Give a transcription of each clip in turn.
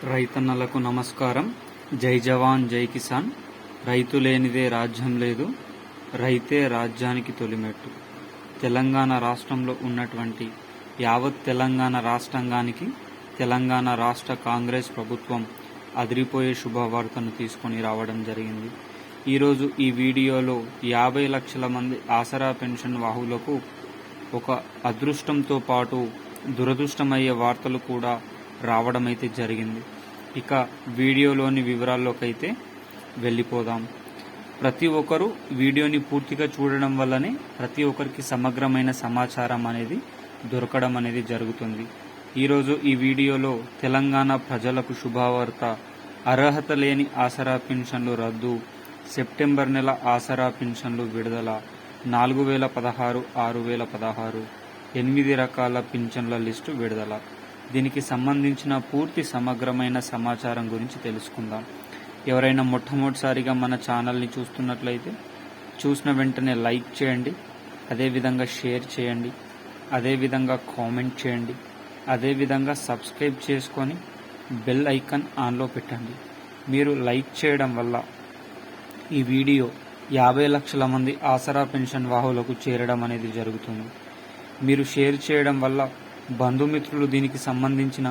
రైతన్నలకు నమస్కారం. జై జవాన్ జై కిసాన్. రైతు లేనిదే రాజ్యం లేదు, రైతే రాజ్యానికి తొలిమెట్టు. తెలంగాణ రాష్ట్రంలో ఉన్నటువంటి యావత్ తెలంగాణ రాష్ట్రాంగానికి తెలంగాణ రాష్ట్ర కాంగ్రెస్ ప్రభుత్వం అదిరిపోయే శుభవార్తను తీసుకొని రావడం జరిగింది. ఈరోజు ఈ వీడియోలో 50 లక్షల మంది ఆసరా పెన్షన్ వాహులకు ఒక అదృష్టంతో పాటు దురదృష్టమయ్యే వార్తలు కూడా రావడం అయితే జరిగింది. ఇక వీడియోలోని వివరాల్లోకైతే వెళ్ళిపోదాం. ప్రతి ఒక్కరూ వీడియోని పూర్తిగా చూడడం వల్లనే ప్రతి ఒక్కరికి సమగ్రమైన సమాచారం అనేది దొరకడం అనేది జరుగుతుంది. ఈరోజు ఈ వీడియోలో తెలంగాణ ప్రజలకు శుభవార్త. అర్హత లేని ఆసరా పెన్షన్లు రద్దు, సెప్టెంబర్ నెల ఆసరా పెన్షన్లు విడుదల, 4016, 6016, 8 రకాల పింఛన్ల లిస్టు విడుదల. దీనికి సంబంధించిన పూర్తి సమగ్రమైన సమాచారం గురించి తెలుసుకుందాం. ఎవరైనా మొట్టమొదటిసారిగా మన ఛానల్ని చూస్తున్నట్లయితే చూసిన వెంటనే లైక్ చేయండి, అదేవిధంగా షేర్ చేయండి, అదేవిధంగా కామెంట్ చేయండి, అదేవిధంగా సబ్స్క్రైబ్ చేసుకొని బెల్ ఐకాన్ ఆన్లో పెట్టండి. మీరు లైక్ చేయడం వల్ల ఈ వీడియో 50 లక్షల మంది ఆసరా పెన్షన్ వాహులకు చేరడం అనేది జరుగుతుంది. మీరు షేర్ చేయడం వల్ల బంధుమిత్రులు దీనికి సంబంధించిన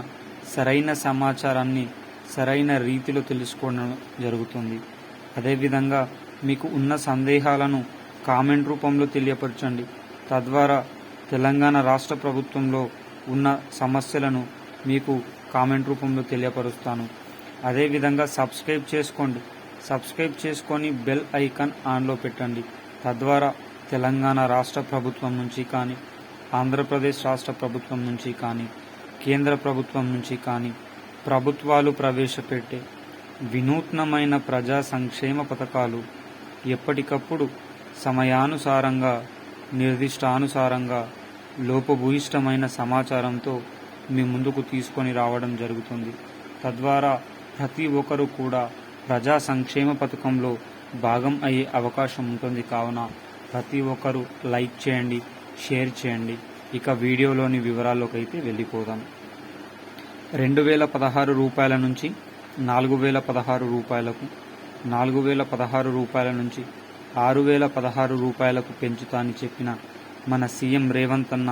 సరైన సమాచారాన్ని సరైన రీతిలో తెలుసుకోవడం జరుగుతుంది. అదేవిధంగా మీకు ఉన్న సందేహాలను కామెంట్ రూపంలో తెలియపరచండి. తద్వారా తెలంగాణ రాష్ట్ర ప్రభుత్వంలో ఉన్న సమస్యలను మీకు కామెంట్ రూపంలో తెలియపరుస్తాను. అదేవిధంగా సబ్స్క్రైబ్ చేసుకోండి. సబ్స్క్రైబ్ చేసుకొని బెల్ ఐకాన్ ఆన్లో పెట్టండి. తద్వారా తెలంగాణ రాష్ట్ర ప్రభుత్వం నుంచి కానీ, ఆంధ్రప్రదేశ్ రాష్ట్ర ప్రభుత్వం నుంచి కానీ, కేంద్ర ప్రభుత్వం నుంచి కానీ ప్రభుత్వాలు ప్రవేశపెట్టే వినూత్నమైన ప్రజా సంక్షేమ పథకాలు ఎప్పటికప్పుడు సమయానుసారంగా, నిర్దిష్టానుసారంగా, లోపభూయిష్టమైన సమాచారంతో మీ ముందుకు తీసుకొని రావడం జరుగుతుంది. తద్వారా ప్రతి ఒక్కరూ కూడా ప్రజా సంక్షేమ పథకంలో భాగం అయ్యే అవకాశం ఉంటుంది. కావున ప్రతి ఒక్కరూ లైక్ చేయండి, షేర్ చేయండి. ఇక వీడియోలోని వివరాల్లోకి అయితే వెళ్ళిపోదాం. 2016 రూపాయల నుంచి 4016 రూపాయలకు, 4016 రూపాయల నుంచి 6016 రూపాయలకు పెంచుతానని చెప్పిన మన సీఎం రేవంత్ అన్న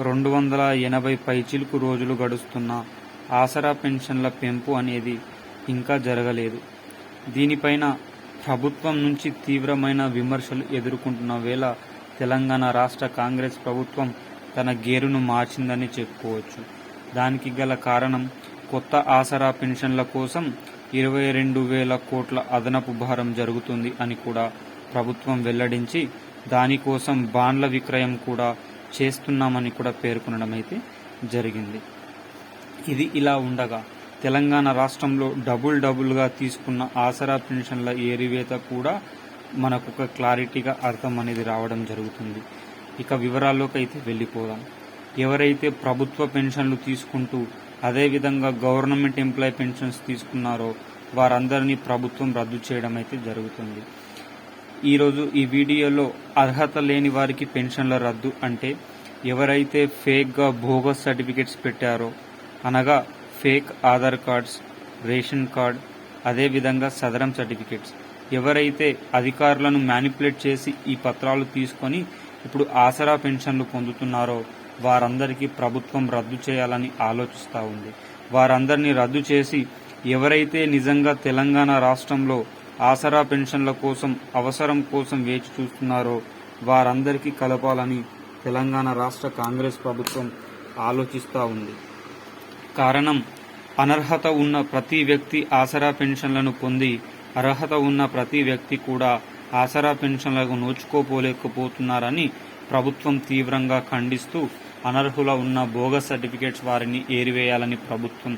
280 పైచిలుకు రోజులు గడుస్తున్న ఆసరా పెన్షన్ల పెంపు అనేది ఇంకా జరగలేదు. దీనిపైన ప్రభుత్వం నుంచి తీవ్రమైన విమర్శలు ఎదుర్కొంటున్న వేళ తెలంగాణ రాష్ట్ర కాంగ్రెస్ ప్రభుత్వం తన గేరును మార్చిందని చెప్పుకోవచ్చు. దానికి గల కారణం కొత్త ఆసరా పెన్షన్ల కోసం 22,000 కోట్ల అదనపు భారం జరుగుతుంది అని కూడా ప్రభుత్వం వెల్లడించి, దానికోసం బాండ్ల విక్రయం కూడా చేస్తున్నామని కూడా పేర్కొనడం అయితే జరిగింది. ఇది ఇలా ఉండగా తెలంగాణ రాష్ట్రంలో డబుల్గా తీసుకున్న ఆసరా పెన్షన్ల ఏరివేత కూడా మనకు ఒక క్లారిటీగా అర్థం అనేది రావడం జరుగుతుంది. ఇక వివరాల్లోకి అయితే వెళ్ళిపోదాం. ఎవరైతే ప్రభుత్వ పెన్షన్లు తీసుకుంటూ అదేవిధంగా గవర్నమెంట్ ఎంప్లాయీ పెన్షన్స్ తీసుకున్నారో వారందరినీ ప్రభుత్వం రద్దు చేయడం అయితే జరుగుతుంది. ఈరోజు ఈ వీడియోలో అర్హత లేని వారికి పెన్షన్ల రద్దు అంటే ఎవరైతే ఫేక్గా బోగస్ సర్టిఫికెట్స్ పెట్టారో, అనగా fake Aadhaar cards, ration card, అదేవిధంగా సదరం సర్టిఫికెట్స్, ఎవరైతే అధికారులను మ్యానిపులేట్ చేసి ఈ పత్రాలు తీసుకొని ఇప్పుడు ఆసరా పెన్షన్లు పొందుతున్నారో వారందరికీ ప్రభుత్వం రద్దు చేయాలని ఆలోచిస్తూ ఉంది. వారందరినీ రద్దు చేసి ఎవరైతే నిజంగా తెలంగాణ రాష్ట్రంలో ఆసరా పెన్షన్ల కోసం అవసరం కోసం వేచి చూస్తున్నారో వారందరికీ కలపాలని తెలంగాణ రాష్ట్ర కాంగ్రెస్ ప్రభుత్వం ఆలోచిస్తూ ఉంది. కారణం, అనర్హత ఉన్న ప్రతి వ్యక్తి ఆసరా పెన్షన్లను పొంది అర్హత ఉన్న ప్రతి వ్యక్తి కూడా ఆసరా పెన్షన్లకు నోచుకోపోలేకపోతున్నారని ప్రభుత్వం తీవ్రంగా ఖండిస్తూ అనర్హుల ఉన్న బోగస్ సర్టిఫికేట్స్ వారిని ఏరివేయాలని ప్రభుత్వం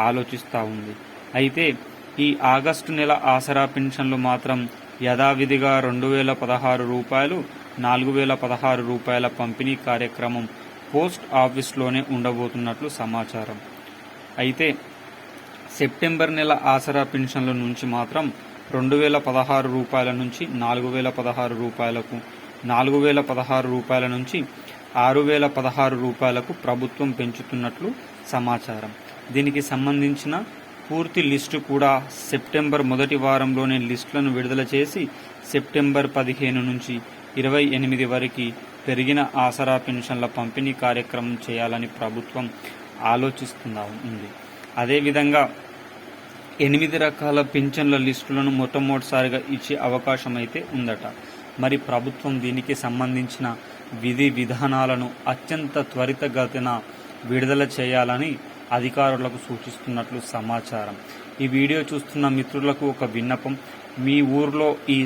ఆలోచిస్తూ ఉంది. అయితే ఈ ఆగస్టు నెల ఆసరా పెన్షన్లు మాత్రం యథావిధిగా 2016 రూపాయలు, 4016 రూపాయల పంపిణీ కార్యక్రమం పోస్ట్ ఆఫీస్లోనే ఉండబోతున్నట్లు సమాచారం. అయితే సెప్టెంబర్ నెల ఆసరా పెన్షన్ల నుంచి మాత్రం 2016 రూపాయల నుంచి 4016 రూపాయలకు, 4016 రూపాయల నుంచి 6016 రూపాయలకు ప్రభుత్వం పెంచుతున్నట్లు సమాచారం. దీనికి సంబంధించిన పూర్తి లిస్టు కూడా సెప్టెంబర్ మొదటి వారంలోనే లిస్టులను విడుదల చేసి సెప్టెంబర్ 15 నుంచి 28 వరకు పెరిగిన ఆసరా పెన్షన్ల పంపిణీ కార్యక్రమం చేయాలని ప్రభుత్వం ఆలోచిస్తుంది. అదేవిధంగా 8 రకాల పింఛన్ల లిస్టులను మొట్టమొదటిసారిగా ఇచ్చే అవకాశం అయితే ఉందట. మరి ప్రభుత్వం దీనికి సంబంధించిన విధి విధానాలను అత్యంత త్వరితగతిన విడుదల చేయాలని అధికారులకు సూచిస్తున్నట్లు సమాచారం. ఈ వీడియో చూస్తున్న మిత్రులకు ఒక విన్నపం, మీ ఊర్లో ఈ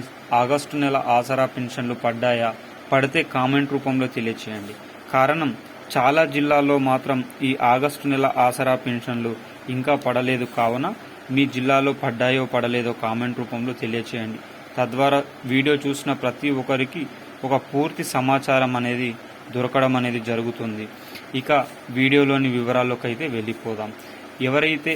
ఆగస్టు నెల ఆసరా పెన్షన్లు పడ్డాయా? పడితే కామెంట్ రూపంలో తెలియచేయండి. కారణం, చాలా జిల్లాల్లో మాత్రం ఈ ఆగస్టు నెల ఆసరా పెన్షన్లు ఇంకా పడలేదు. కావున మీ జిల్లాలో పడ్డాయో పడలేదో కామెంట్ రూపంలో తెలియచేయండి. తద్వారా వీడియో చూసిన ప్రతి ఒక్కరికి ఒక పూర్తి సమాచారం అనేది దొరకడం అనేది జరుగుతుంది. ఇక వీడియోలోని వివరాల్లోకి అయితే వెళ్ళిపోదాం. ఎవరైతే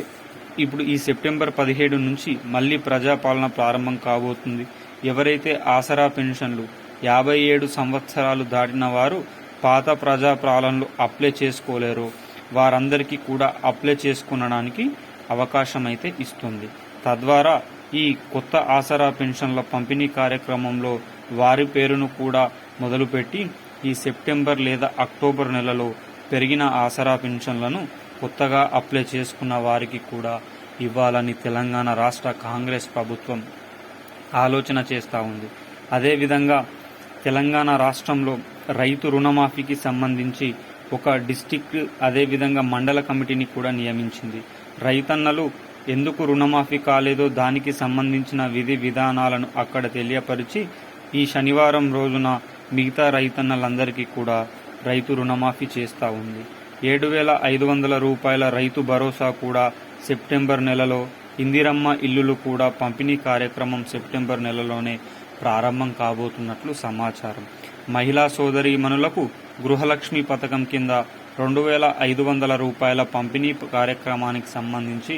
ఇప్పుడు ఈ సెప్టెంబర్ 17 నుంచి మళ్ళీ ప్రజాపాలన ప్రారంభం కాబోతుంది. ఎవరైతే ఆసరా పెన్షన్లు 57 సంవత్సరాలు దాటిన వారు పాత ప్రజాపాలనలు అప్లై చేసుకోలేరో వారందరికీ కూడా అప్లై చేసుకునడానికి అవకాశం అయితే ఇస్తుంది. తద్వారా ఈ కొత్త ఆసరా పెన్షన్ల పంపిణీ కార్యక్రమంలో వారి పేరును కూడా మొదలుపెట్టి ఈ సెప్టెంబర్ లేదా అక్టోబర్ నెలలో పెరిగిన ఆసరా పెన్షన్లను కొత్తగా అప్లై చేసుకున్న వారికి కూడా ఇవ్వాలని తెలంగాణ రాష్ట్ర కాంగ్రెస్ ప్రభుత్వం ఆలోచన చేస్తూ ఉంది. అదేవిధంగా తెలంగాణ రాష్ట్రంలో రైతు రుణమాఫీకి సంబంధించి ఒక డిస్టిక్ అదేవిధంగా మండల కమిటీని కూడా నియమించింది. రైతన్నలు ఎందుకు రుణమాఫీ కాలేదో దానికి సంబంధించిన విధి విధానాలను అక్కడ తెలియపరిచి ఈ శనివారం రోజున మిగతా రైతన్నలందరికీ కూడా రైతు రుణమాఫీ చేస్తూ ఉంది. 7,500 రూపాయల రైతు భరోసా కూడా సెప్టెంబర్ నెలలో, ఇందిరమ్మ ఇల్లులు కూడా పంపిణీ కార్యక్రమం సెప్టెంబర్ నెలలోనే ప్రారంభం కాబోతున్నట్లు సమాచారం. మహిళా సోదరీమణులకు గృహలక్ష్మి పథకం కింద 2,500 రూపాయల పంపిణీ కార్యక్రమానికి సంబంధించి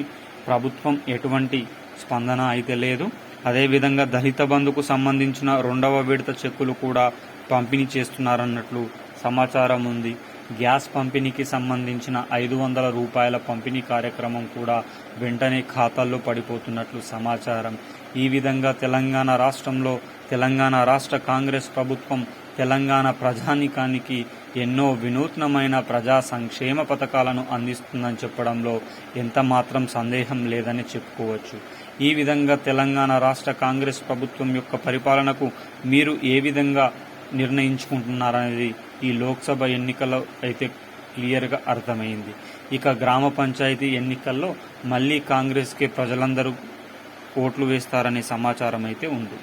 ప్రభుత్వం ఎటువంటి స్పందన అయితే లేదు. అదేవిధంగా దళిత బంధుకు సంబంధించిన 2వ విడత చెక్కులు కూడా పంపిణీ చేస్తున్నారన్నట్లు సమాచారం ఉంది. గ్యాస్ పంపిణీకి సంబంధించిన 500 రూపాయల పంపిణీ కార్యక్రమం కూడా వెంటనే ఖాతాల్లో పడిపోతున్నట్లు సమాచారం. ఈ విధంగా తెలంగాణ రాష్ట్రంలో తెలంగాణ రాష్ట్ర కాంగ్రెస్ ప్రభుత్వం తెలంగాణ ప్రజానీకానికి ఎన్నో వినూత్నమైన ప్రజా సంక్షేమ పథకాలను అందిస్తుందని చెప్పడంలో ఎంత మాత్రం సందేహం లేదని చెప్పుకోవచ్చు. ఈ విధంగా తెలంగాణ రాష్ట్ర కాంగ్రెస్ ప్రభుత్వం యొక్క పరిపాలనకు మీరు ఏ విధంగా నిర్ణయించుకుంటున్నారనేది ఈ లోక్సభ ఎన్నికల్లో అయితే క్లియర్గా అర్థమైంది. ఇక గ్రామ పంచాయతీ ఎన్నికల్లో మళ్ళీ కాంగ్రెస్కే ప్రజలందరూ ఓట్లు వేస్తారనే సమాచారం అయితే ఉంది.